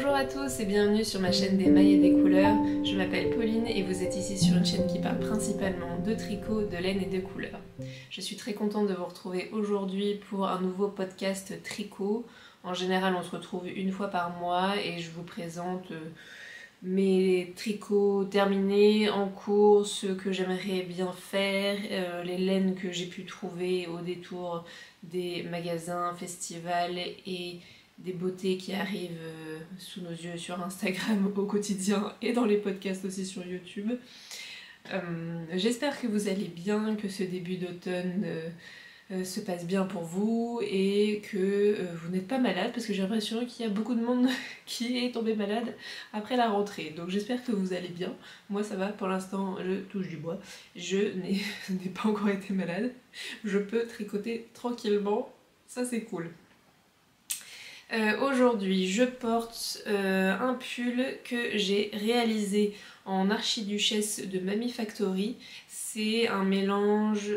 Bonjour à tous et bienvenue sur ma chaîne des mailles et des couleurs. Je m'appelle Pauline et vous êtes ici sur une chaîne qui parle principalement de tricot, de laine et de couleurs. Je suis très contente de vous retrouver aujourd'hui pour un nouveau podcast tricot. En général, on se retrouve une fois par mois et je vous présente mes tricots terminés, en cours, ceux que j'aimerais bien faire, les laines que j'ai pu trouver au détour des magasins, festivals et des beautés qui arrivent sous nos yeux sur Instagram au quotidien et dans les podcasts aussi sur YouTube. J'espère que vous allez bien, que ce début d'automne se passe bien pour vous et que vous n'êtes pas malade, parce que j'ai l'impression qu'il y a beaucoup de monde qui est tombé malade après la rentrée. Donc j'espère que vous allez bien. Moi ça va, pour l'instant je touche du bois. Je n'ai pas encore été malade. Je peux tricoter tranquillement, ça c'est cool. Aujourd'hui je porte un pull que j'ai réalisé en archiduchesse de Mamie Factory. C'est un mélange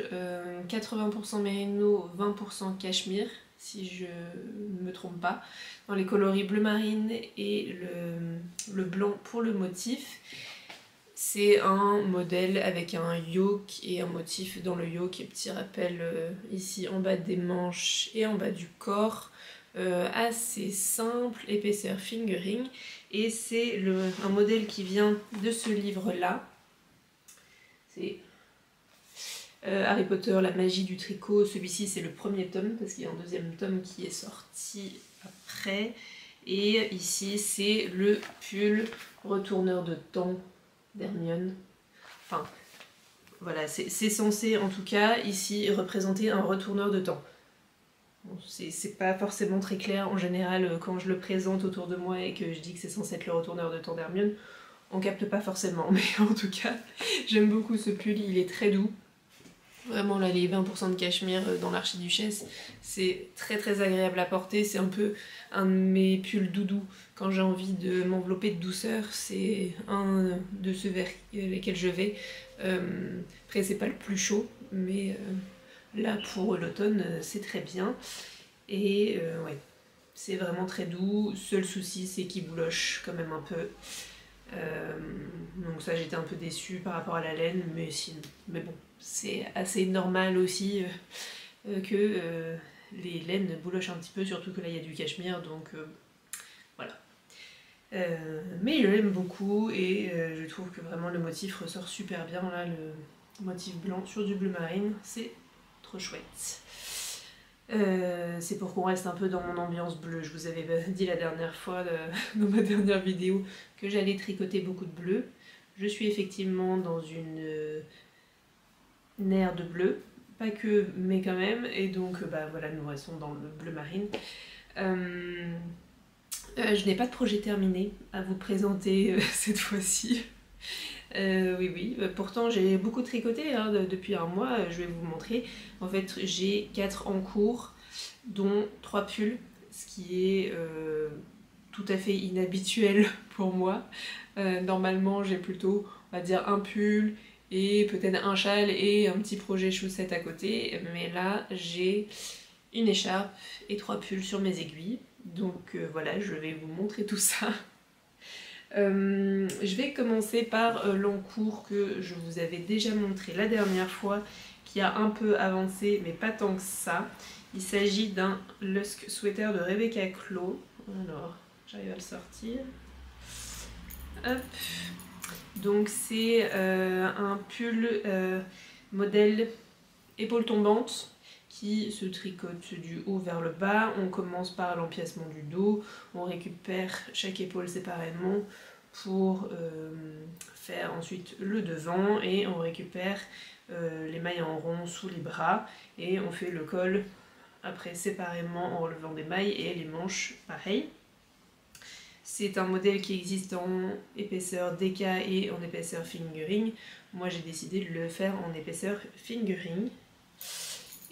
80% mérino, 20% cachemire, si je ne me trompe pas, dans les coloris bleu marine et le blanc pour le motif. C'est un modèle avec un yoke et un motif dans le yoke, et petit rappel ici en bas des manches et en bas du corps. Assez simple, épaisseur fingering, et c'est un modèle qui vient de ce livre là. C'est Harry Potter, la magie du tricot. Celui-ci c'est le premier tome parce qu'il y a un deuxième tome qui est sorti après, et ici c'est le pull retourneur de temps d'Hermione. Enfin voilà, c'est censé en tout cas ici représenter un retourneur de temps. Bon, c'est pas forcément très clair en général quand je le présente autour de moi et que je dis que c'est censé être le retourneur de temps d'Hermione, on capte pas forcément, mais en tout cas j'aime beaucoup ce pull, il est très doux. Vraiment là les 20% de cachemire dans l'archiduchesse, c'est très très agréable à porter, c'est un peu un de mes pulls doudou quand j'ai envie de m'envelopper de douceur, c'est un de ceux vers lesquels je vais. Après c'est pas le plus chaud, mais là pour l'automne c'est très bien, et ouais, c'est vraiment très doux. Seul souci c'est qu'il bouloche quand même un peu, donc ça j'étais un peu déçue par rapport à la laine, mais bon, c'est assez normal aussi que les laines boulochent un petit peu, surtout que là il y a du cachemire, donc voilà. Mais je l'aime beaucoup et je trouve que vraiment le motif ressort super bien là, le motif blanc sur du bleu marine, c'est trop chouette. C'est pour qu'on reste un peu dans mon ambiance bleue. Je vous avais dit la dernière fois dans ma dernière vidéo que j'allais tricoter beaucoup de bleu. Je suis effectivement dans une ère de bleu, pas que mais quand même, et donc bah voilà, nous restons dans le bleu marine. Je n'ai pas de projet terminé à vous présenter cette fois-ci. Oui, pourtant j'ai beaucoup tricoté hein, depuis un mois, je vais vous montrer. En fait j'ai 4 en cours, dont 3 pulls, ce qui est tout à fait inhabituel pour moi. Normalement j'ai plutôt, on va dire, un pull et peut-être un châle et un petit projet chaussette à côté, mais là j'ai une écharpe et 3 pulls sur mes aiguilles, donc voilà, je vais vous montrer tout ça. Je vais commencer par l'encours que je vous avais déjà montré la dernière fois, qui a un peu avancé mais pas tant que ça. Il s'agit d'un Lusk Sweater de Rebecca Clow. Alors, j'arrive à le sortir. Hop. Donc c'est un pull modèle épaule tombante qui se tricote du haut vers le bas. On commence par l'empiècement du dos, on récupère chaque épaule séparément pour faire ensuite le devant, et on récupère les mailles en rond sous les bras et on fait le col après séparément en relevant des mailles, et les manches pareil. C'est un modèle qui existe en épaisseur DK et en épaisseur fingering. Moi j'ai décidé de le faire en épaisseur fingering.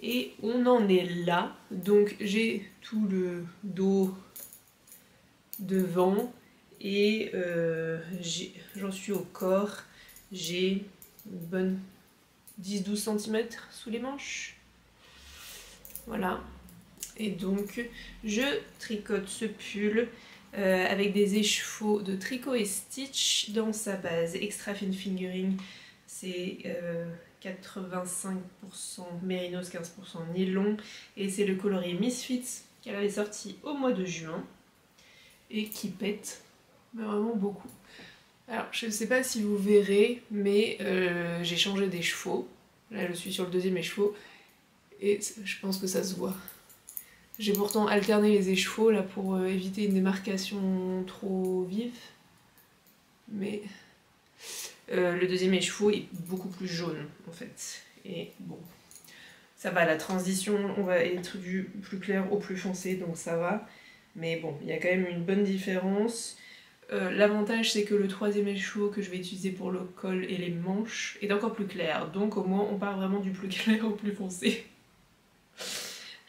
Et on en est là, donc j'ai tout le dos devant et j'en suis au corps. J'ai une bonne 10-12 cm sous les manches. Voilà. Et donc je tricote ce pull avec des écheveaux de tricot et stitch dans sa base. Extra fine fingering, c'est 85% mérinos, 15% nylon, et c'est le coloris Misfits qu'elle avait sorti au mois de juin et qui pète mais vraiment beaucoup. Alors je ne sais pas si vous verrez, mais j'ai changé d'écheveau. Là je suis sur le deuxième écheveau et je pense que ça se voit. J'ai pourtant alterné les écheveaux là pour éviter une démarcation trop vive, mais le deuxième écheveau est beaucoup plus jaune en fait. Et bon, ça va, la transition, on va être du plus clair au plus foncé, donc ça va. Mais bon, il y a quand même une bonne différence. L'avantage c'est que le troisième écheveau que je vais utiliser pour le col et les manches est encore plus clair. Donc au moins on part vraiment du plus clair au plus foncé.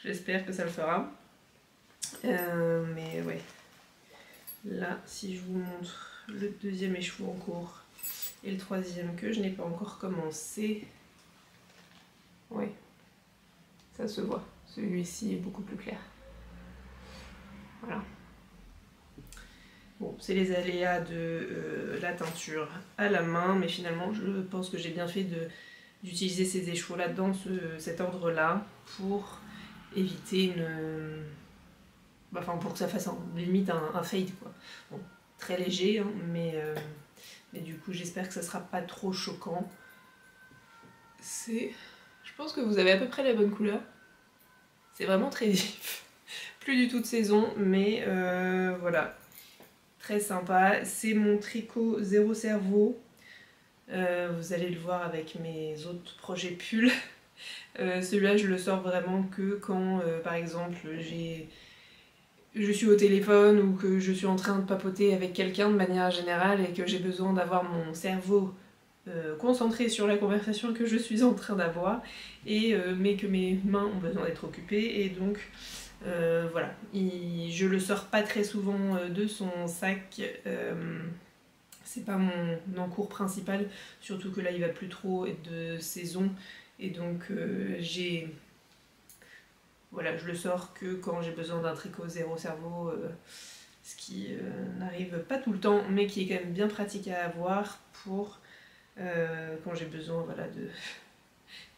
J'espère que ça le fera. Mais ouais. Là, si je vous montre le deuxième écheveau en cours et le troisième que je n'ai pas encore commencé, oui, ça se voit. Celui-ci est beaucoup plus clair. Voilà. Bon, c'est les aléas de la teinture à la main, mais finalement, je pense que j'ai bien fait d'utiliser ces écheveaux-là dans cet ordre-là pour éviter une... Enfin, pour que ça fasse limite un fade, quoi. Bon, très léger, hein, mais du coup, j'espère que ça sera pas trop choquant. Je pense que vous avez à peu près la bonne couleur. C'est vraiment très vif. Plus du tout de saison, mais voilà. Très sympa. C'est mon tricot Zéro Cerveau. Vous allez le voir avec mes autres projets pulls. Celui-là, je le sors vraiment que quand, par exemple, je suis au téléphone ou que je suis en train de papoter avec quelqu'un de manière générale et que j'ai besoin d'avoir mon cerveau concentré sur la conversation que je suis en train d'avoir, mais que mes mains ont besoin d'être occupées, et donc voilà. Je le sors pas très souvent de son sac, c'est pas mon encours principal, surtout que là il va plus trop être de saison, et donc voilà, je le sors que quand j'ai besoin d'un tricot Zéro Cerveau, ce qui n'arrive pas tout le temps, mais qui est quand même bien pratique à avoir pour quand j'ai besoin, voilà,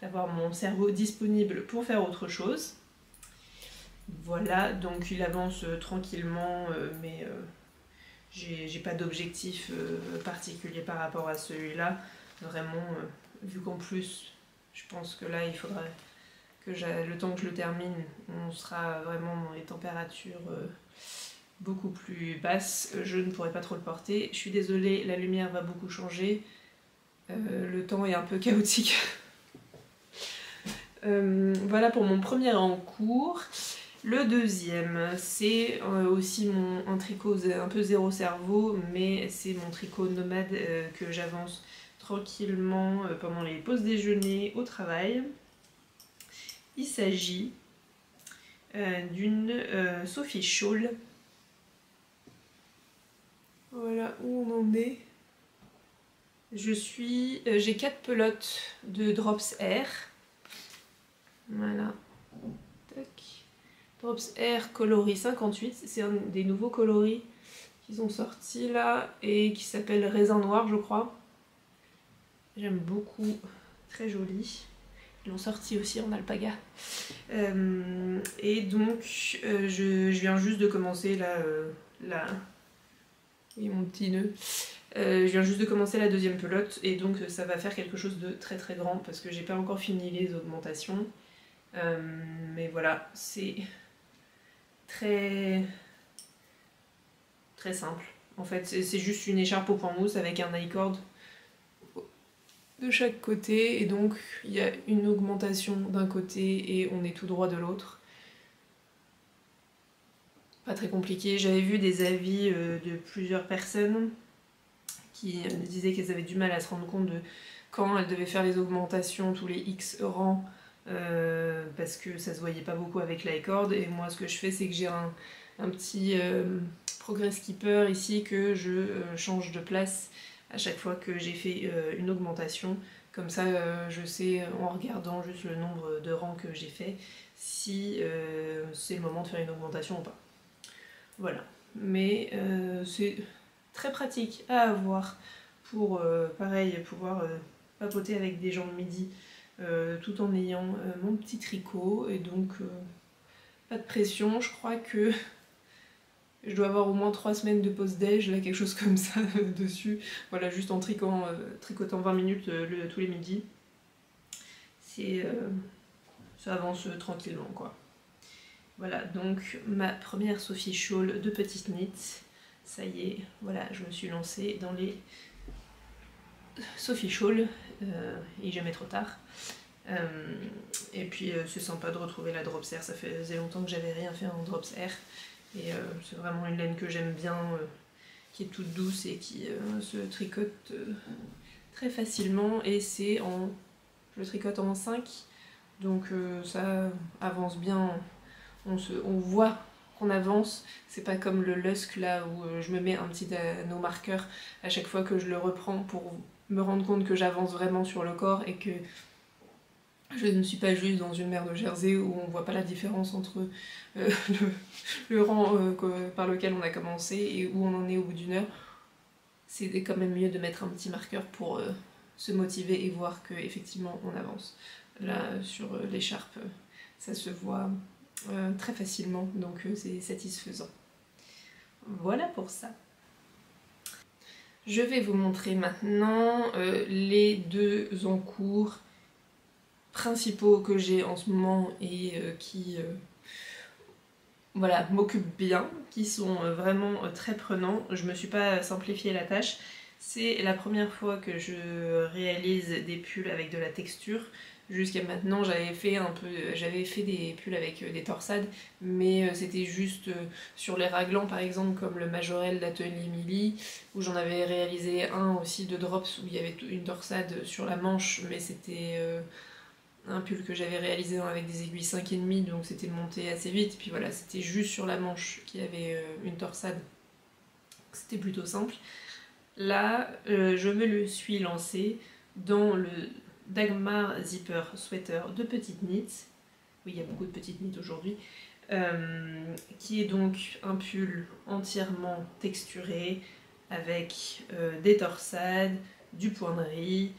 d'avoir mon cerveau disponible pour faire autre chose. Voilà, donc il avance tranquillement, mais j'ai pas d'objectif particulier par rapport à celui-là. Vraiment, vu qu'en plus, je pense que là, il faudrait que le temps que je le termine, on sera vraiment dans les températures beaucoup plus basses. Je ne pourrai pas trop le porter. Je suis désolée, la lumière va beaucoup changer. Le temps est un peu chaotique. Voilà pour mon premier en cours. Le deuxième, c'est aussi un tricot un peu Zéro Cerveau, mais c'est mon tricot nomade que j'avance tranquillement pendant les pauses déjeuner au travail. Il s'agit d'une Sophie Scholl. Voilà où on en est. J'ai 4 pelotes de Drops Air. Voilà. Tac. Drops Air coloris 58, c'est un des nouveaux coloris qu'ils ont sortis là et qui s'appelle Raisin Noir, je crois. J'aime beaucoup, très joli. Ils l'ont sorti aussi en alpaga. Et donc, je viens juste de commencer là. Oui, mon petit nœud. Je viens juste de commencer la deuxième pelote et donc ça va faire quelque chose de très très grand parce que j'ai pas encore fini les augmentations. Mais voilà, c'est très simple. En fait, c'est juste une écharpe au point mousse avec un i-cord de chaque côté, et donc il y a une augmentation d'un côté et on est tout droit de l'autre. Pas très compliqué. J'avais vu des avis de plusieurs personnes qui me disaient qu'elles avaient du mal à se rendre compte de quand elles devaient faire les augmentations tous les X rangs, parce que ça se voyait pas beaucoup avec l'i-cord, et moi ce que je fais c'est que j'ai un petit progress keeper ici que je change de place à chaque fois que j'ai fait une augmentation. Comme ça je sais en regardant juste le nombre de rangs que j'ai fait si c'est le moment de faire une augmentation ou pas. Voilà, mais c'est très pratique à avoir pour, pareil, pouvoir papoter avec des gens le midi tout en ayant mon petit tricot, et donc pas de pression. Je crois que je dois avoir au moins 3 semaines de pause déj, là, quelque chose comme ça dessus. Voilà, juste en tricotant 20 minutes tous les midis. Ça avance tranquillement, quoi. Voilà, donc ma première Sophie Shawl de petite knit. Ça y est, voilà, je me suis lancée dans les Sophie Shawl, et jamais trop tard. Et puis c'est sympa de retrouver la Drops Air, ça faisait longtemps que j'avais rien fait en Drops Air. Et c'est vraiment une laine que j'aime bien, qui est toute douce et qui se tricote très facilement. Et je le tricote en 5, donc ça avance bien. On voit qu'on avance. C'est pas comme le Lusk là où je me mets un petit anneau marqueur à chaque fois que je le reprends pour me rendre compte que j'avance vraiment sur le corps et que je ne suis pas juste dans une mer de Jersey où on voit pas la différence entre le rang par lequel on a commencé et où on en est au bout d'une heure. C'est quand même mieux de mettre un petit marqueur pour se motiver et voir qu'effectivement on avance. Là, sur l'écharpe, ça se voit très facilement, donc c'est satisfaisant. Voilà pour ça. Je vais vous montrer maintenant les 2 encours principaux que j'ai en ce moment et qui voilà, m'occupent bien, qui sont vraiment très prenants. Je me suis pas simplifié la tâche. C'est la première fois que je réalise des pulls avec de la texture. Jusqu'à maintenant, j'avais fait des pulls avec des torsades, mais c'était juste sur les raglans, par exemple, comme le Majorel d'Atelier Milly, où j'en avais réalisé un aussi de Drops, où il y avait une torsade sur la manche, mais c'était un pull que j'avais réalisé avec des aiguilles 5,5, donc c'était monté assez vite. Puis voilà, c'était juste sur la manche qui avait une torsade. C'était plutôt simple. Là, je me le suis lancé dans le Dagmar Zipper Sweater de petite knit. Oui, il y a beaucoup de petites knits aujourd'hui. Qui est donc un pull entièrement texturé avec des torsades, du point de riz.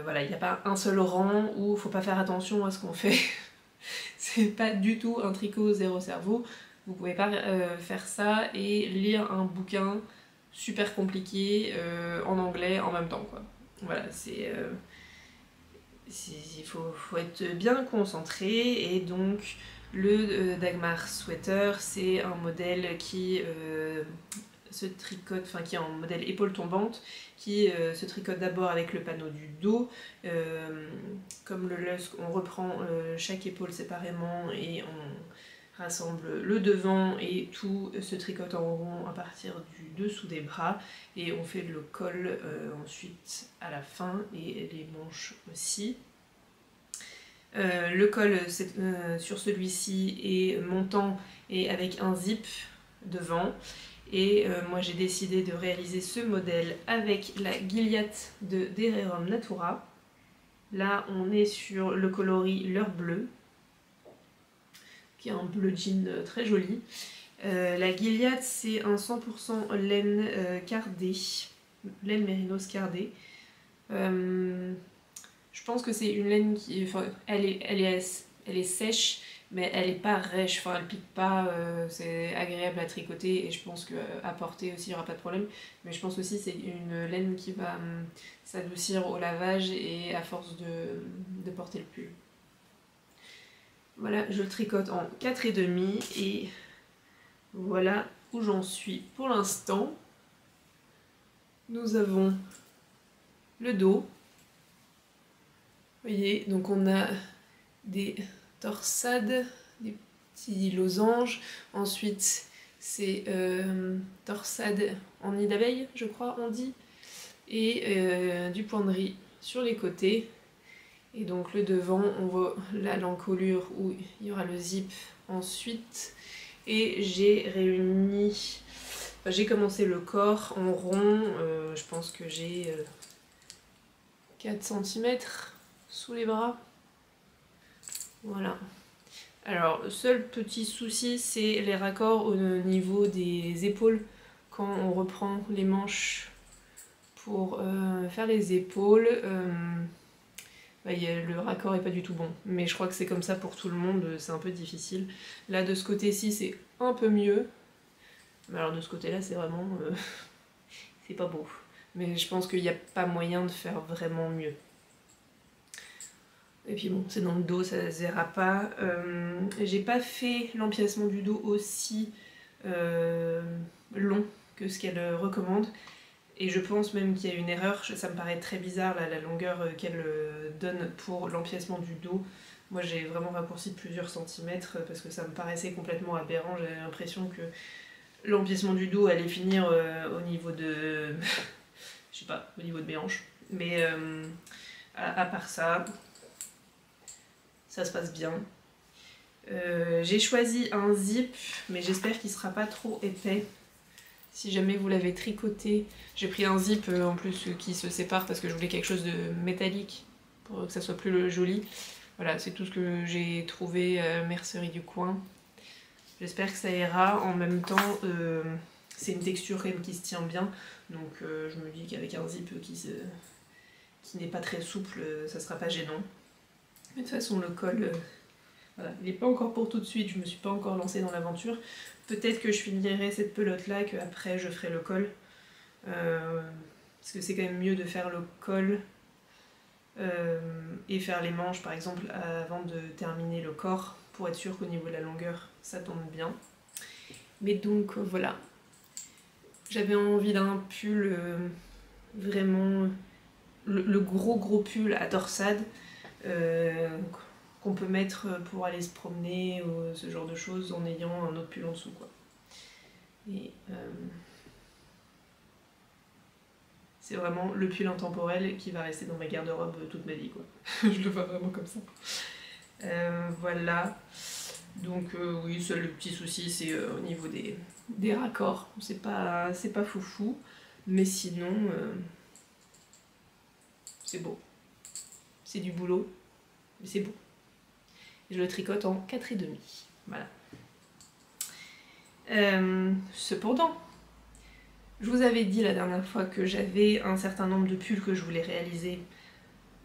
Voilà, il n'y a pas un seul rang où il faut pas faire attention à ce qu'on fait. C'est pas du tout un tricot zéro cerveau. Vous pouvez pas faire ça et lire un bouquin super compliqué en anglais en même temps, quoi. Voilà, il faut être bien concentré. Et donc le Dagmar Sweater, c'est un modèle qui se tricote, enfin qui est en modèle épaule tombante, qui se tricote d'abord avec le panneau du dos. Comme le Lusk, on reprend chaque épaule séparément et on rassemble le devant, et tout se tricote en rond à partir du dessous des bras, et on fait le col ensuite à la fin et les manches aussi. Le col sur celui-ci est montant et avec un zip devant. Et moi j'ai décidé de réaliser ce modèle avec la Gilliatt de Dererum Natura. Là on est sur le coloris L'Heure Bleue, qui est un bleu jean très joli. La Gilliatt, c'est un 100% laine cardée, laine mérinos cardée. Je pense que c'est une laine qui, enfin, elle est sèche, mais elle est pas rêche, enfin elle pique pas, c'est agréable à tricoter, et je pense qu'à porter aussi il n'y aura pas de problème. Mais je pense aussi que c'est une laine qui va s'adoucir au lavage et à force de porter le pull. Voilà, je le tricote en 4,5 et voilà où j'en suis pour l'instant. Nous avons le dos. Vous voyez, donc on a des torsades, des petits losanges. Ensuite, c'est torsade en nid d'abeille, je crois, on dit. Et du point de riz sur les côtés. Et donc le devant, on voit là l'encolure où il y aura le zip ensuite. Et j'ai réuni... Enfin, j'ai commencé le corps en rond. Je pense que j'ai 4 cm sous les bras. Voilà. Alors, le seul petit souci, c'est les raccords au niveau des épaules. Quand on reprend les manches pour faire les épaules, le raccord est pas du tout bon. Mais je crois que c'est comme ça pour tout le monde, c'est un peu difficile. Là, de ce côté-ci, c'est un peu mieux. Mais alors de ce côté-là, c'est vraiment... c'est pas beau. Mais je pense qu'il n'y a pas moyen de faire vraiment mieux. Et puis bon, c'est dans le dos, ça se verra pas. J'ai pas fait l'empiècement du dos aussi long que ce qu'elle recommande. Et je pense même qu'il y a une erreur, ça me paraît très bizarre là, la longueur qu'elle donne pour l'empiècement du dos. Moi j'ai vraiment raccourci de plusieurs centimètres parce que ça me paraissait complètement aberrant. J'avais l'impression que l'empiècement du dos allait finir au niveau de... je sais pas, au niveau de mes hanches. Mais à part ça, ça se passe bien. J'ai choisi un zip, mais j'espère qu'il sera pas trop épais. Si jamais vous l'avez tricoté, j'ai pris un zip en plus qui se sépare parce que je voulais quelque chose de métallique pour que ça soit plus joli. Voilà, c'est tout ce que j'ai trouvé à la mercerie du coin. J'espère que ça ira. En même temps, c'est une texture quand même qui se tient bien. Donc je me dis qu'avec un zip qui n'est pas très souple, ça sera pas gênant. Mais de toute façon, le col, voilà, il n'est pas encore pour tout de suite. Je me suis pas encore lancée dans l'aventure. Peut-être que je finirai cette pelote là, qu'après je ferai le col. Parce que c'est quand même mieux de faire le col et faire les manches par exemple avant de terminer le corps, pour être sûr qu'au niveau de la longueur ça tombe bien. Mais donc voilà. J'avais envie d'un pull vraiment... le gros pull à torsade. Qu'on peut mettre pour aller se promener ou ce genre de choses en ayant un autre pull en dessous quoi. Et c'est vraiment le pull intemporel qui va rester dans ma garde-robe toute ma vie quoi. Je le vois vraiment comme ça. Voilà. Donc oui, seul le petit souci c'est au niveau des raccords. C'est pas foufou, mais sinon c'est beau. C'est du boulot, mais c'est beau. Je le tricote en 4,5. Voilà. Cependant, je vous avais dit la dernière fois que j'avais un certain nombre de pulls que je voulais réaliser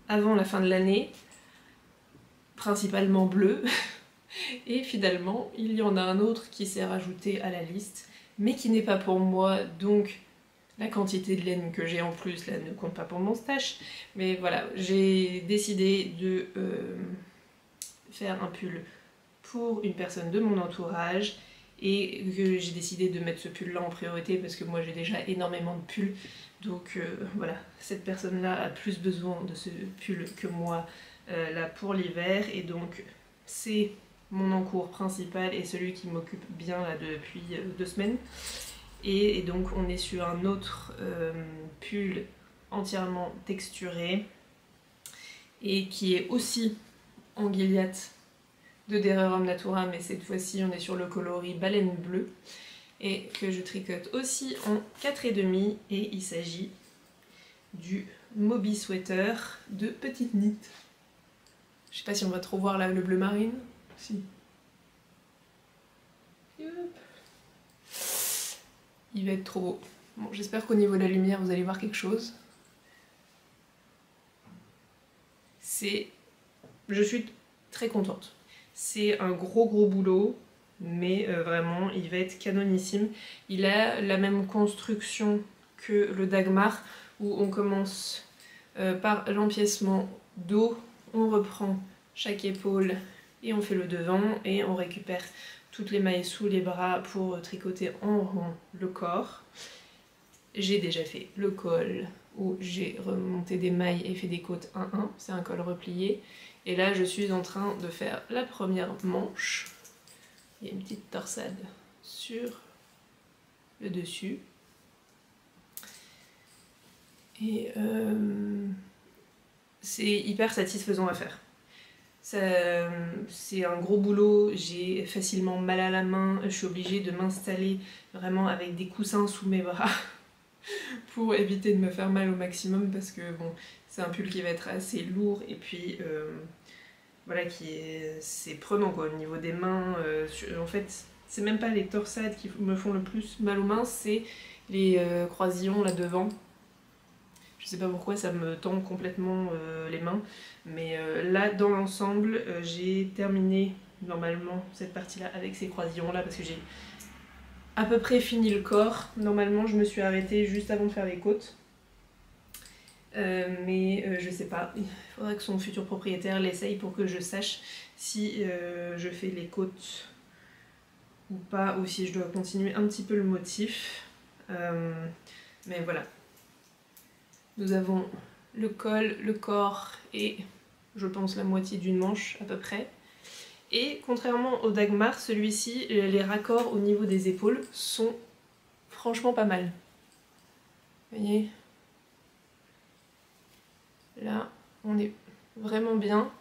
avant la fin de l'année, principalement bleus, et finalement il y en a un autre qui s'est rajouté à la liste, mais qui n'est pas pour moi, donc la quantité de laine que j'ai en plus là ne compte pas pour mon stash, mais voilà, j'ai décidé de faire un pull pour une personne de mon entourage et que j'ai décidé de mettre ce pull là en priorité parce que moi j'ai déjà énormément de pulls, donc voilà, cette personne là a plus besoin de ce pull que moi là pour l'hiver, et donc c'est mon encours principal et celui qui m'occupe bien là depuis 2 semaines. Et donc on est sur un autre pull entièrement texturé et qui est aussi en Gilliatt de Derrer Homme Natura, mais cette fois-ci on est sur le coloris baleine bleue et que je tricote aussi en 4,5, et il s'agit du Moby Sweater de Petite Knit. Je sais pas si on va trop voir là le bleu marine. Si. Il va être trop beau. Bon, j'espère qu'au niveau de la lumière vous allez voir quelque chose. Je suis très contente. C'est un gros boulot, mais vraiment il va être canonissime. Il a la même construction que le Dagmar, où on commence par l'empiècement dos, on reprend chaque épaule et on fait le devant, et on récupère toutes les mailles sous les bras pour tricoter en rond le corps. J'ai déjà fait le col où j'ai remonté des mailles et fait des côtes 1-1, c'est un col replié. Et là je suis en train de faire la première manche. Il y a une petite torsade sur le dessus. Et c'est hyper satisfaisant à faire. C'est un gros boulot, j'ai facilement mal à la main, je suis obligée de m'installer vraiment avec des coussins sous mes bras pour éviter de me faire mal au maximum, parce que bon, c'est un pull qui va être assez lourd, et puis voilà, c'est prenant quoi, au niveau des mains. En fait, c'est même pas les torsades qui me font le plus mal aux mains, c'est les croisillons là devant. Je sais pas pourquoi ça me tend complètement les mains, mais là dans l'ensemble j'ai terminé normalement cette partie là avec ces croisillons là parce que j'ai à peu près fini le corps. Normalement je me suis arrêtée juste avant de faire les côtes, mais je sais pas, il faudra que son futur propriétaire l'essaye pour que je sache si je fais les côtes ou pas, ou si je dois continuer un petit peu le motif, mais voilà. Nous avons le col, le corps et je pense la moitié d'une manche à peu près. Et contrairement au Dagmar, celui-ci, les raccords au niveau des épaules sont franchement pas mal. Vous voyez? Là, on est vraiment bien.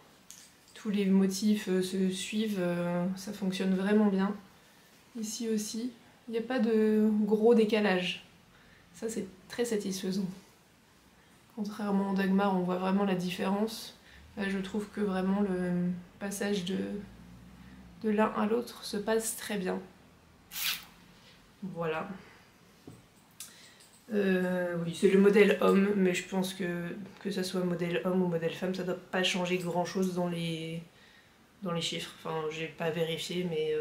Tous les motifs se suivent, ça fonctionne vraiment bien. Ici aussi, il n'y a pas de gros décalage. Ça, c'est très satisfaisant. Contrairement au Dagmar, on voit vraiment la différence. Là, je trouve que vraiment le passage de l'un à l'autre se passe très bien. Voilà. Oui, c'est le modèle homme, mais je pense que ça soit modèle homme ou modèle femme, ça doit pas changer grand chose dans les chiffres. Enfin, j'ai pas vérifié, mais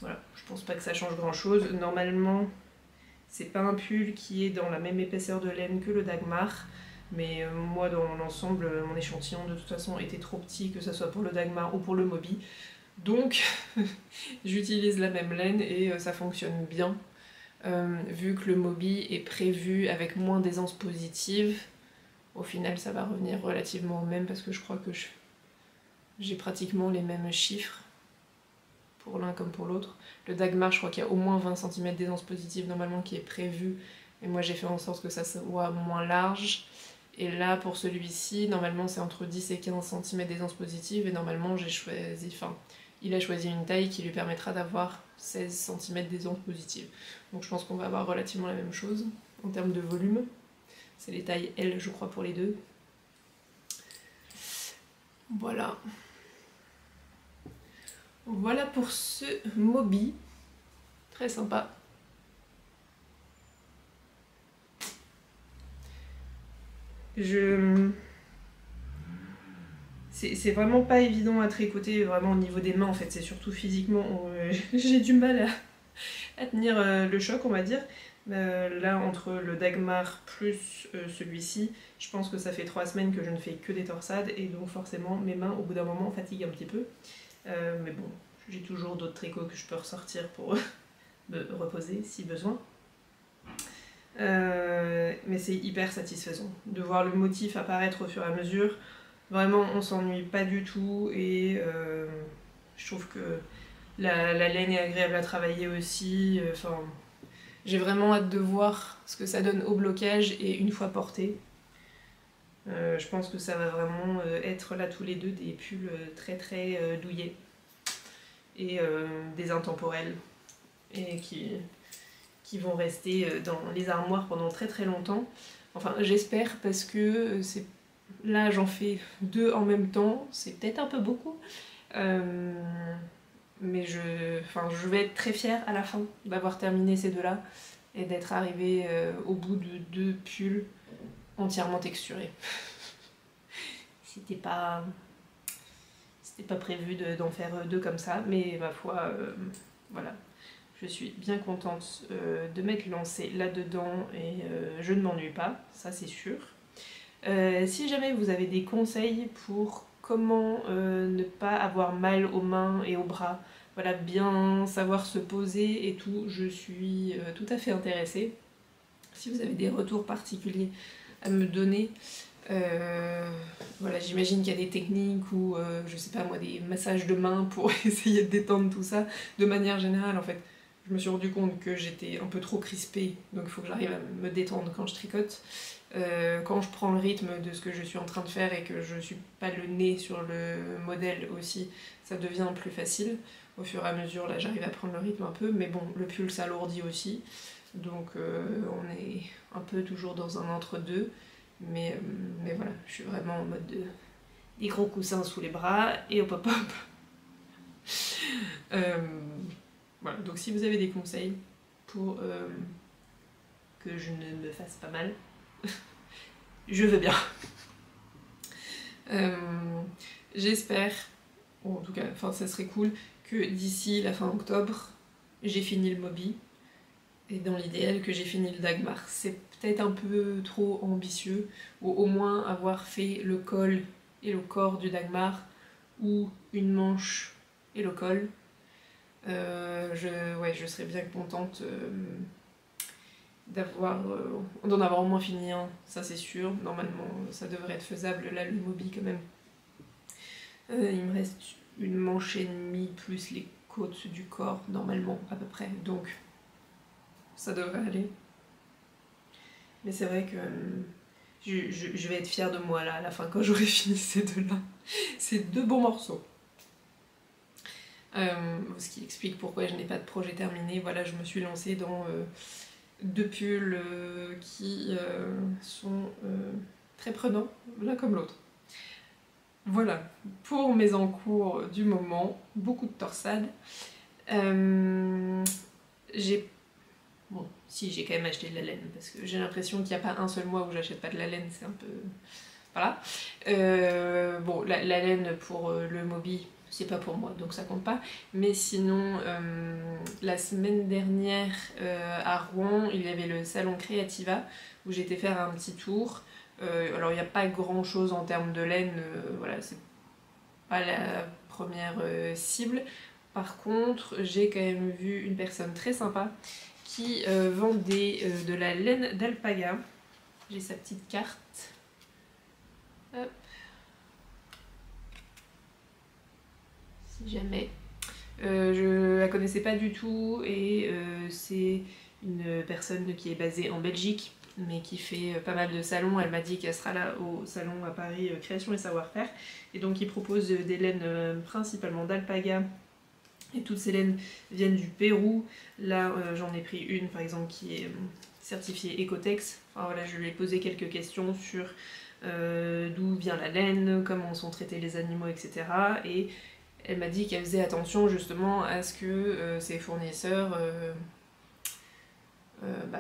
voilà, je pense pas que ça change grand chose. Normalement, c'est pas un pull qui est dans la même épaisseur de laine que le Dagmar, mais moi dans l'ensemble, mon échantillon de toute façon était trop petit, que ce soit pour le Dagmar ou pour le Moby. Donc j'utilise la même laine et ça fonctionne bien. Vu que le Moby est prévu avec moins d'aisance positive, au final ça va revenir relativement au même parce que je crois que j'ai pratiquement les mêmes chiffres pour l'un comme pour l'autre. Le Dagmar, je crois qu'il y a au moins 20 cm d'aisance positive normalement qui est prévu, et moi j'ai fait en sorte que ça soit moins large. Et là pour celui-ci, normalement c'est entre 10 et 15 cm d'aisance positive, et normalement j'ai choisi, enfin il a choisi une taille qui lui permettra d'avoir 16 cm d'aisance positive. Donc je pense qu'on va avoir relativement la même chose en termes de volume. C'est les tailles L je crois pour les deux. Voilà. Voilà pour ce Moby. Très sympa. C'est vraiment pas évident à tricoter, vraiment au niveau des mains en fait, c'est surtout physiquement, j'ai du mal à tenir le choc on va dire. Là entre le Dagmar plus celui-ci, je pense que ça fait 3 semaines que je ne fais que des torsades et donc forcément mes mains au bout d'un moment fatiguent un petit peu. Mais bon, j'ai toujours d'autres tricots que je peux ressortir pour me reposer si besoin. Mais c'est hyper satisfaisant de voir le motif apparaître au fur et à mesure. Vraiment, on s'ennuie pas du tout et je trouve que la laine est agréable à travailler aussi. Enfin, j'ai vraiment hâte de voir ce que ça donne au blocage et une fois porté. Je pense que ça va vraiment être là tous les deux des pulls très très douillets et des intemporels et qui vont rester dans les armoires pendant très très longtemps. Enfin, j'espère parce que là j'en fais 2 en même temps, c'est peut-être un peu beaucoup. Mais je vais être très fière à la fin d'avoir terminé ces deux-là et d'être arrivée au bout de 2 pulls entièrement texturés. C'était pas prévu d'en faire 2 comme ça, mais ma foi, voilà. Je suis bien contente de m'être lancée là-dedans et je ne m'ennuie pas, ça c'est sûr. Si jamais vous avez des conseils pour comment ne pas avoir mal aux mains et aux bras, voilà, bien savoir se poser et tout, je suis tout à fait intéressée. Si vous avez des retours particuliers à me donner, voilà, j'imagine qu'il y a des techniques ou je sais pas moi, des massages de mains pour essayer de détendre tout ça. De manière générale en fait, je me suis rendu compte que j'étais un peu trop crispée, donc il faut que j'arrive à me détendre quand je tricote. Quand je prends le rythme de ce que je suis en train de faire et que je suis pas le nez sur le modèle aussi, ça devient plus facile. Au fur et à mesure, là j'arrive à prendre le rythme un peu, mais bon, le pull s'alourdit aussi, donc on est un peu toujours dans un entre-deux, mais voilà, je suis vraiment en mode de des gros coussins sous les bras et hop hop hop. Voilà, donc si vous avez des conseils pour que je ne me fasse pas mal, je veux bien. J'espère, bon, en tout cas, enfin, ça serait cool que d'ici la fin octobre, j'ai fini le Moby. Et dans l'idéal que j'ai fini le Dagmar. C'est peut-être un peu trop ambitieux, ou au moins avoir fait le col et le corps du Dagmar, ou une manche et le col. Je serais bien contente d'en avoir au moins fini un, ça c'est sûr. Normalement, ça devrait être faisable, là, le Moby quand même. Il me reste une manche et demie, plus les côtes du corps, normalement, à peu près. Donc, ça devrait aller. Mais c'est vrai que je vais être fière de moi là à la fin quand j'aurai fini ces deux-là. Ces deux bons morceaux. Ce qui explique pourquoi je n'ai pas de projet terminé. Voilà, je me suis lancée dans deux pulls qui sont très prenants, l'un comme l'autre. Voilà, pour mes encours du moment, beaucoup de torsades. Bon, si, j'ai quand même acheté de la laine, parce que j'ai l'impression qu'il n'y a pas un seul mois où j'achète pas de la laine, c'est un peu... Voilà. Bon, la laine pour le Moby, c'est pas pour moi, donc ça compte pas. Mais sinon, la semaine dernière, à Rouen, il y avait le salon Creativa, où j'étais faire un petit tour. Alors, il n'y a pas grand-chose en termes de laine, voilà, c'est pas la première cible. Par contre, j'ai quand même vu une personne très sympa qui vendait de la laine d'alpaga. J'ai sa petite carte. Hop. Si jamais. Je la connaissais pas du tout et c'est une personne qui est basée en Belgique mais qui fait pas mal de salons. Elle m'a dit qu'elle sera là au salon à Paris Création et Savoir-faire, et donc il propose des laines principalement d'alpaga. Et toutes ces laines viennent du Pérou. Là, j'en ai pris une, par exemple, qui est certifiée Ecotex. Enfin, voilà, je lui ai posé quelques questions sur d'où vient la laine, comment sont traités les animaux, etc. Et elle m'a dit qu'elle faisait attention justement à ce que ses fournisseurs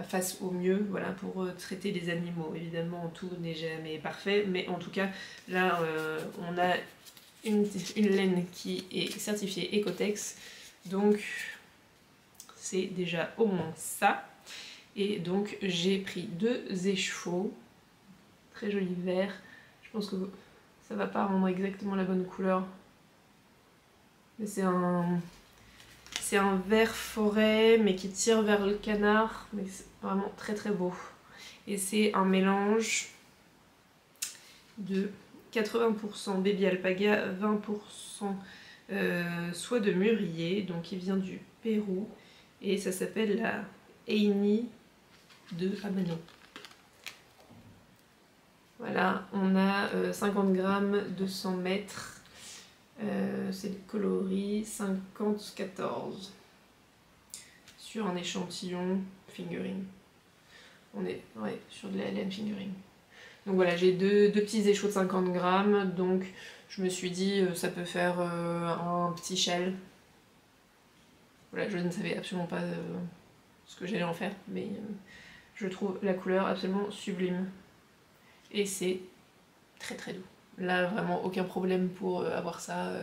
fassent au mieux, voilà, pour traiter les animaux. Évidemment, tout n'est jamais parfait, mais en tout cas, là, on a une laine qui est certifiée Ecotex, donc c'est déjà au moins ça. Et donc j'ai pris 2 échevaux, très joli vert. Je pense que ça va pas rendre exactement la bonne couleur, mais c'est un vert forêt mais qui tire vers le canard, mais c'est vraiment très très beau. Et c'est un mélange de 80% baby alpaga, 20% soie de mûrier, donc qui vient du Pérou, et ça s'appelle la Eini de Amano. Voilà, on a 50 grammes, 200 mètres, c'est le coloris 50-14 sur un échantillon fingering. On est sur de la laine fingering. Donc voilà, j'ai deux petits échos de 50 grammes, donc je me suis dit ça peut faire un petit shell. Voilà, je ne savais absolument pas ce que j'allais en faire, mais je trouve la couleur absolument sublime. Et c'est très très doux. Là, vraiment aucun problème pour avoir ça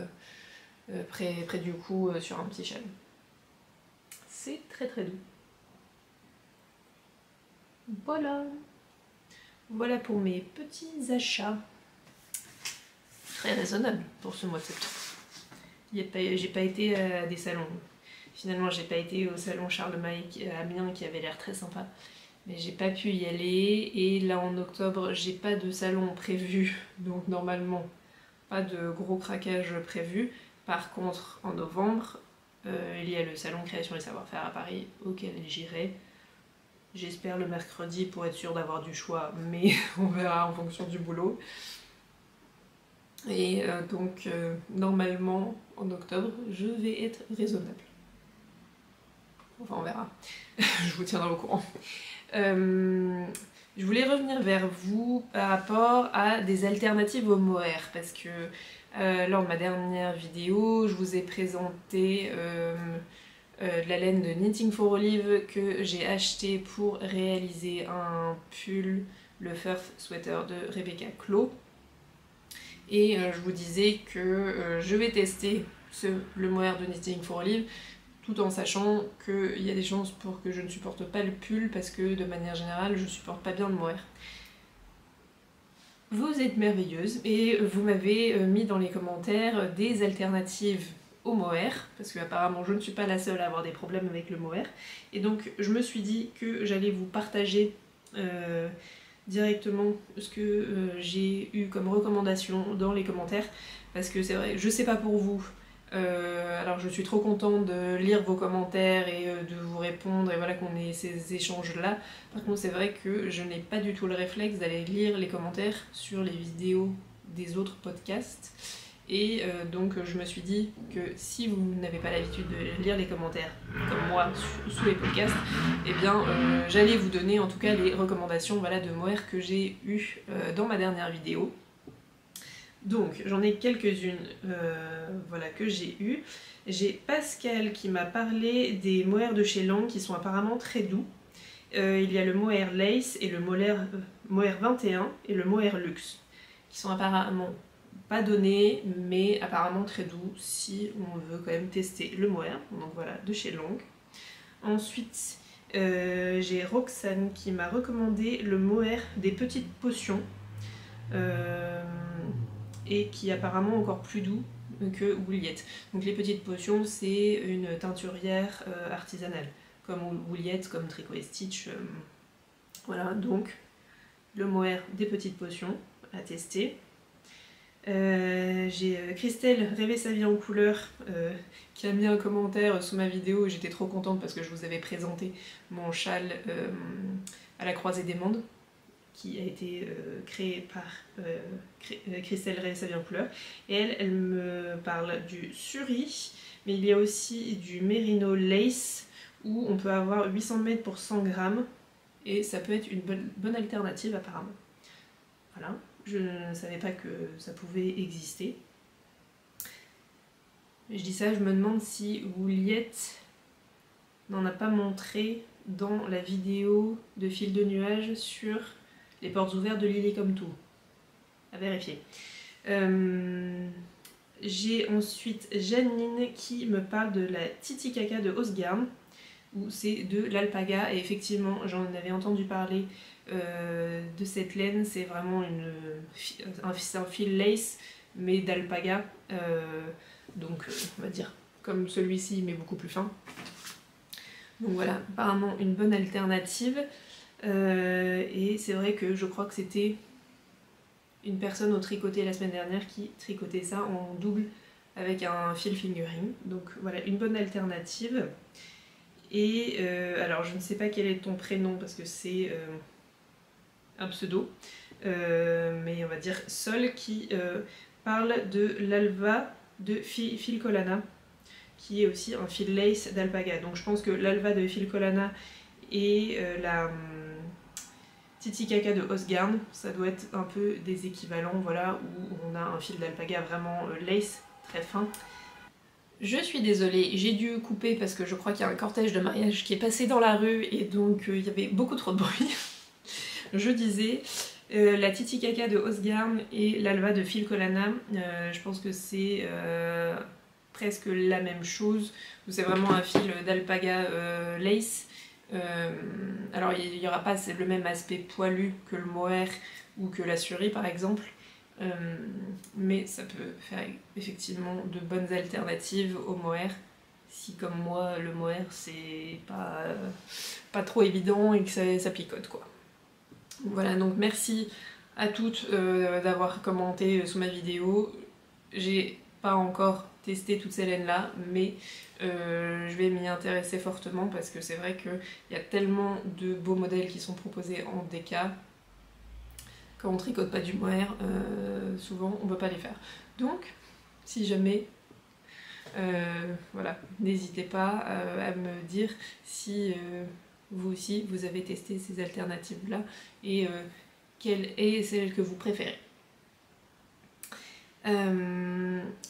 près du cou sur un petit shell. C'est très très doux. Voilà. Voilà pour mes petits achats. Très raisonnable pour ce mois de septembre. J'ai pas été à des salons. Finalement, j'ai pas été au salon Charlemagne à Amiens qui avait l'air très sympa. Mais j'ai pas pu y aller. Et là en octobre, j'ai pas de salon prévu. Donc normalement, pas de gros craquage prévu. Par contre, en novembre, il y a le salon Création et Savoir-faire à Paris auquel j'irai. J'espère le mercredi pour être sûre d'avoir du choix, mais on verra en fonction du boulot. Et donc, normalement, en octobre, je vais être raisonnable. Enfin, on verra. Je vous tiendrai au courant. Je voulais revenir vers vous par rapport à des alternatives au mohair, parce que lors de ma dernière vidéo, je vous ai présenté de la laine de Knitting for Olive que j'ai acheté pour réaliser un pull, le Furf Sweater de Rebecca Clow. Et je vous disais que je vais tester le mohair de Knitting for Olive, tout en sachant qu'il y a des chances pour que je ne supporte pas le pull, parce que de manière générale, je supporte pas bien le mohair. Vous êtes merveilleuse et vous m'avez mis dans les commentaires des alternatives au mohair, parce que apparemment je ne suis pas la seule à avoir des problèmes avec le mohair, et donc je me suis dit que j'allais vous partager directement ce que j'ai eu comme recommandation dans les commentaires, parce que c'est vrai, je sais pas pour vous, alors je suis trop contente de lire vos commentaires et de vous répondre, et voilà qu'on ait ces échanges là. Par contre c'est vrai que je n'ai pas du tout le réflexe d'aller lire les commentaires sur les vidéos des autres podcasts, et donc je me suis dit que si vous n'avez pas l'habitude de lire les commentaires comme moi sous les podcasts, eh bien j'allais vous donner en tout cas les recommandations, voilà, de mohair que j'ai eues dans ma dernière vidéo. Donc j'en ai quelques-unes voilà, que j'ai eues. J'ai Pascal qui m'a parlé des mohairs de chez Lang qui sont apparemment très doux. Il y a le mohair Lace et le mohair 21 et le mohair Luxe qui sont apparemment pas donnés mais apparemment très doux si on veut quand même tester le mohair. Donc voilà, de chez Lang. Ensuite j'ai Roxane qui m'a recommandé le mohair des petites potions. Et qui est apparemment encore plus doux que Wouliette. Donc les petites potions, c'est une teinturière artisanale, comme Wouliette, comme Tricot et Stitch. Voilà, donc le mohair des petites potions à tester. J'ai Christelle Rêver sa vie en couleur qui a mis un commentaire sous ma vidéo, et j'étais trop contente parce que je vous avais présenté mon châle à la croisée des mondes, qui a été créée par Christelle Rêver sa vie en couleur. Et elle me parle du Suri, mais il y a aussi du Merino Lace, où on peut avoir 800 mètres pour 100 grammes, et ça peut être une bonne alternative apparemment. Voilà, je ne savais pas que ça pouvait exister. Je dis ça, je me demande si Wouliette n'en a pas montré dans la vidéo de fil de nuage sur les portes ouvertes de Lily comme tout. À vérifier. J'ai ensuite Janine qui me parle de la Titicaca de Osgarn, où c'est de l'alpaga, et effectivement j'en avais entendu parler de cette laine. C'est vraiment un fil lace mais d'alpaga, donc on va dire comme celui-ci mais beaucoup plus fin. Donc voilà, apparemment une bonne alternative. Et c'est vrai que je crois que c'était une personne au tricoté la semaine dernière qui tricotait ça en double avec un fil fingering. Donc voilà, une bonne alternative. Et alors je ne sais pas quel est ton prénom parce que c'est un pseudo, mais on va dire Sol, qui parle de l'Alva de Filcolana, qui est aussi un fil lace d'alpaga. Donc je pense que l'Alva de Filcolana et la Titicaca de Osgarn, ça doit être un peu des équivalents, voilà, où on a un fil d'alpaga vraiment lace, très fin. Je suis désolée, j'ai dû couper parce que je crois qu'il y a un cortège de mariage qui est passé dans la rue et donc il y avait beaucoup trop de bruit. Je disais, la Titicaca de Osgarn et l'Alva de Filcolana, je pense que c'est presque la même chose. C'est vraiment un fil d'alpaga lace. Alors il n'y aura pas le même aspect poilu que le mohair ou que la Suri par exemple, mais ça peut faire effectivement de bonnes alternatives au mohair si comme moi le mohair c'est pas trop évident et que ça picote quoi. Voilà, donc merci à toutes d'avoir commenté sous ma vidéo. J'ai pas encore testé toutes ces laines là, mais je vais m'y intéresser fortement parce que c'est vrai qu'il y a tellement de beaux modèles qui sont proposés en DK. Quand on tricote pas du mohair, souvent on peut pas les faire. Donc, si jamais, voilà, n'hésitez pas à me dire si vous aussi vous avez testé ces alternatives-là et quelle est celle que vous préférez.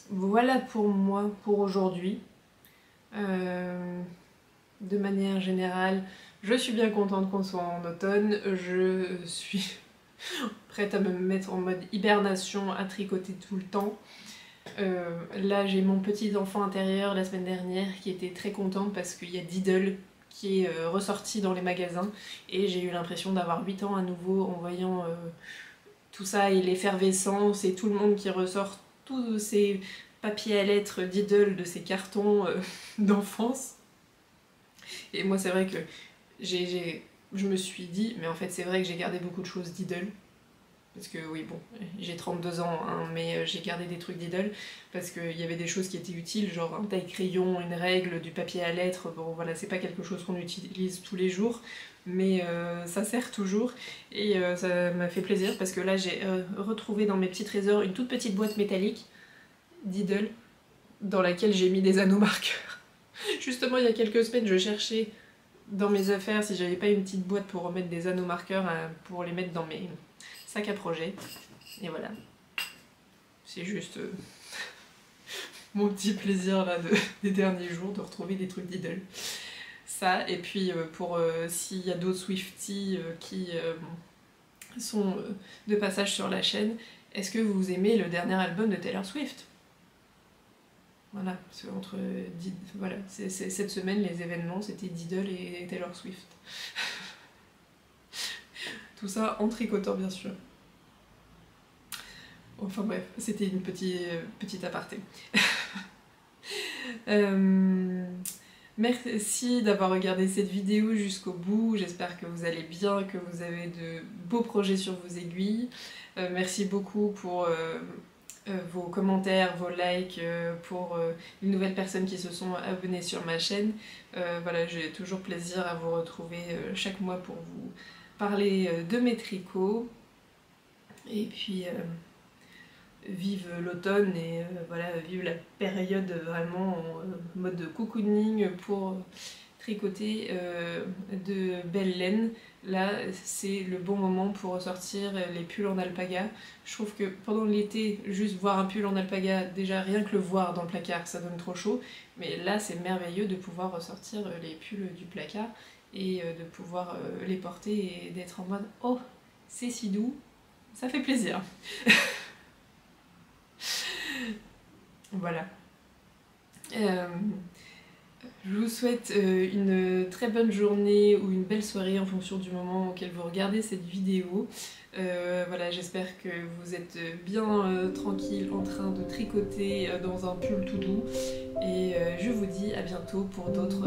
Voilà pour moi pour aujourd'hui. De manière générale, je suis bien contente qu'on soit en automne, je suis prête à me mettre en mode hibernation, à tricoter tout le temps. Là j'ai mon petit enfant intérieur la semaine dernière qui était très contente parce qu'il y a Diddle qui est ressorti dans les magasins et j'ai eu l'impression d'avoir 8 ans à nouveau en voyant tout ça et l'effervescence et tout le monde qui ressort tous ces papiers à lettres Diddle de ces cartons d'enfance. Et moi c'est vrai que je me suis dit, mais en fait c'est vrai que j'ai gardé beaucoup de choses Diddle. Parce que oui bon, j'ai 32 ans hein, mais j'ai gardé des trucs Diddle parce qu'il y avait des choses qui étaient utiles, genre un taille-crayon, une règle, du papier à lettres, bon voilà c'est pas quelque chose qu'on utilise tous les jours, mais ça sert toujours et ça m'a fait plaisir parce que là j'ai retrouvé dans mes petits trésors une toute petite boîte métallique Diddle dans laquelle j'ai mis des anneaux marqueurs. Justement il y a quelques semaines je cherchais dans mes affaires si j'avais pas une petite boîte pour remettre des anneaux marqueurs pour les mettre dans mes sacs à projet. Et voilà. C'est juste mon petit plaisir là des derniers jours de retrouver des trucs Diddle. Ça, et puis pour s'il y a d'autres Swifties qui sont de passage sur la chaîne, est-ce que vous aimez le dernier album de Taylor Swift? Voilà, voilà, cette semaine les événements c'était Diddle et Taylor Swift. Tout ça en tricotant bien sûr. Enfin bref, c'était une petite aparté. Merci d'avoir regardé cette vidéo jusqu'au bout, j'espère que vous allez bien, que vous avez de beaux projets sur vos aiguilles. Merci beaucoup pour vos commentaires, vos likes, pour les nouvelles personnes qui se sont abonnées sur ma chaîne. Voilà, j'ai toujours plaisir à vous retrouver chaque mois pour vous parler de mes tricots. Et puis vive l'automne et voilà, vive la période vraiment en mode cocooning pour tricoter de belle laine. Là c'est le bon moment pour ressortir les pulls en alpaga. Je trouve que pendant l'été, juste voir un pull en alpaga, déjà rien que le voir dans le placard ça donne trop chaud, mais là c'est merveilleux de pouvoir ressortir les pulls du placard et de pouvoir les porter et d'être en mode oh c'est si doux, ça fait plaisir. Voilà. Je vous souhaite une très bonne journée ou une belle soirée en fonction du moment auquel vous regardez cette vidéo. Voilà, j'espère que vous êtes bien tranquille en train de tricoter dans un pull tout doux. Et je vous dis à bientôt pour d'autres